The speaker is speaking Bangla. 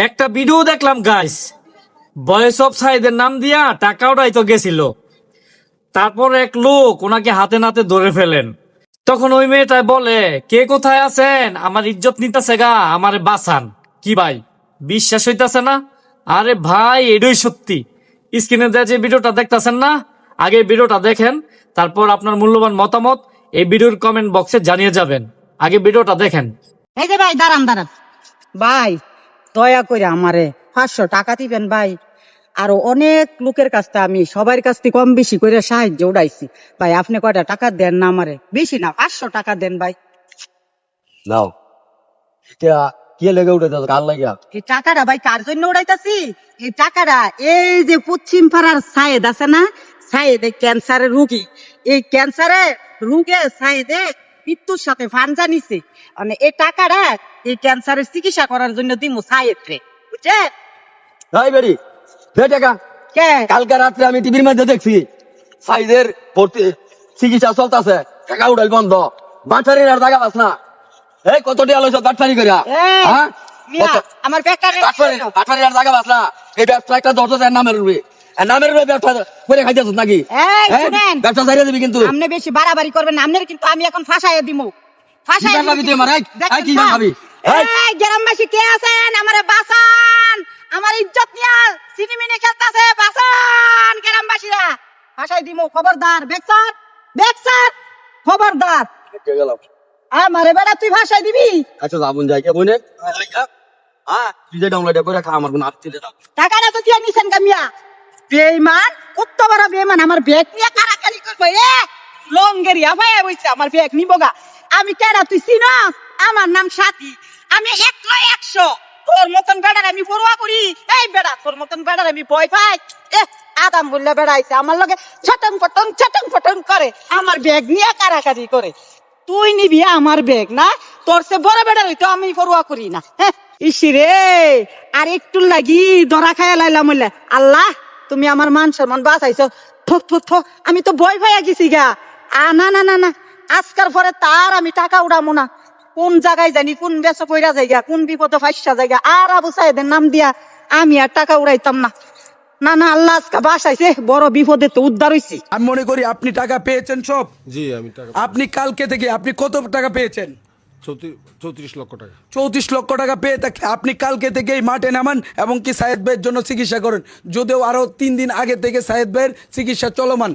একটা ভিডিও দেখলাম গাইস, ভয়েস অফ সাইদের নাম দিয়া টাকা উঠাইতো গেছিল। তারপর এক লোক ওনাকে হাতে নাতে ধরে ফেলেন। তখন ওই মেয়েটা বলে, কে কোথায় আছেন, আমার ইজ্জত নিতেছে গা, আমারে বাঁচান। কি ভাই, বিশ্বাস হইতাছে না? আরে ভাই, এটাই সত্যি। স্ক্রিনে দেওয়া যে ভিডিওটা দেখতেছেন না, আগে ভিডিওটা দেখেন, তারপর আপনার মূল্যবান মতামত এই ভিডিওর কমেন্ট বক্সে জানিয়ে যাবেন। আগে ভিডিওটা দেখেন। এই যে ভাই, দাঁড়ান দাঁড়ান ভাই, দয়া করে আমারে 500 টাকা দিবেন ভাই। আরো অনেক লোকের কাছ থেকে আমি সবার কাছ থেকে কম বেশি করে সাহায্য উঠাইছি ভাই। আপনি কয়টা টাকা দেন না আমারে? বেশি না, 500 টাকা দেন ভাই। নাও এটা কে লেগে উঠে কার লাগিয়া? এই টাকাটা ভাই কার জন্য উড়াইতাছি? এই টাকাটা এই যে পশ্চিম পাড়ার সায়েদ আছে না, সায়েদ ক্যান্সারের রুগী। এই ক্যান্সারের রোগে সায়েদে মৃত্যুর সাথে ফাঞ্জা নিছে। মানে এই টাকাটা এই ক্যান্সারের চিকিৎসা করার জন্য দিমু সায়েদ রে, বুঝছেন? তাই বেরি দে টাকা। কে? কালকে রাত্রে আমি টিভির মধ্যে দেখছি সাইদের ভর্তি চিকিৎসা চলতেছে, টাকা উঠাইল বন্ধ। বাচ্চারির আর জায়গা পাস না। এই কত টাকা লইছ বাটপারি কইরা? এই, হ্যাঁ মিয়া, আমার বেকারে বাটপারি আর জায়গা পাস না। এই ব্যবসা একটা 10,000 নামের রুবে, নামের রুবে ব্যবসা করে খাইতেছ নাকি? এই হ্যাঁ? শুনেন, ব্যবসা ছাইরা দিবি কিন্তু। আপনি বেশি বাড়াবাড়ি করবেন না, আপনার কিন্তু আমি এখন ফাঁসাইয়া দিমু। ফাঁসাইয়া কি করবি তুই আমার? এই, দেখেন এই কি না? খাবি? এই। এই গ্রামবাসী কে আছেন, আমারে বাঁচান। আমার ইজ্জত নিয়া সিনেমিনে খেলতাছে, বাঁচান গ্রামবাসীরা। ফাঁসাই দিমু, খবরদার। বেকসার বেকসার, খবরদার। কে গেলাম? আমারে বেটা তুই ফাঁসাই দিবি? আচ্ছা যাবুন যাই কে বইনে? হ্যাঁ তুই যে ডাউনলোড করে খা, আমার কোনো আপত্তি নেই। টাকাটা তো দিয়ে নিছেন কামিয়া। বেঈমান, কত বড় বেঈমান। আমার ব্যাগ নিয়ে কারাকারি করবো। লঙ্গেরিয়া ভাই বইছে, আমার ব্যাগ নিবো গা। আমি কেডা তুই চিনস? আমার নাম সাথী। আমি 100 তোর মতন বেড়ার আমি পড়ুয়া করি? এই বেড়া, তোর মতন বেড়ার আমি ভয় পাই? আদাম বললে বেড়াইছে আমার লগে ছটং ফটং করে, আমার ব্যাগ নিয়ে কারাকারি করে। তুই নিবি আমার ব্যাগ না? তোর সে বড় বেড়ার হইতো আমি পড়ুয়া করি না। ইসিরে, আর একটু লাগি ধরা খায়া লাইলাম। বললে আল্লাহ, তুমি আমার মান সম্মান বাঁচাইছো। আমি তো ভয় পাইয়া গেছি গা। না না না না, আজকার পরে তার আমি টাকা উড়ামো না। কোন জায়গায় জানি কোন বেচা কইরা জায়গা, কোন বিপদে ফাইসা জায়গা, আর আবু সাইদের নাম দিয়া আমি আর টাকা উড়াইতাম না। না না, আল্লাহ আজকে বাঁচাইছে, বড় বিপদে তো উদ্ধার হইছি। আমি মনে করি আপনি টাকা পেয়েছেন সব। জি আমি টাকা আপনি কালকে থেকে আপনি কত টাকা পেয়েছেন? 34 লক্ষ টাকা। 34 লক্ষ টাকা পেয়ে থাকলে আপনি কালকে থেকেই মাঠে নামান এবং কি সায়েদ ভাইয়ের জন্য চিকিৎসা করেন। যদিও আরো 3 দিন আগে থেকে সায়েদ ভাইয়ের চিকিৎসা চলমান।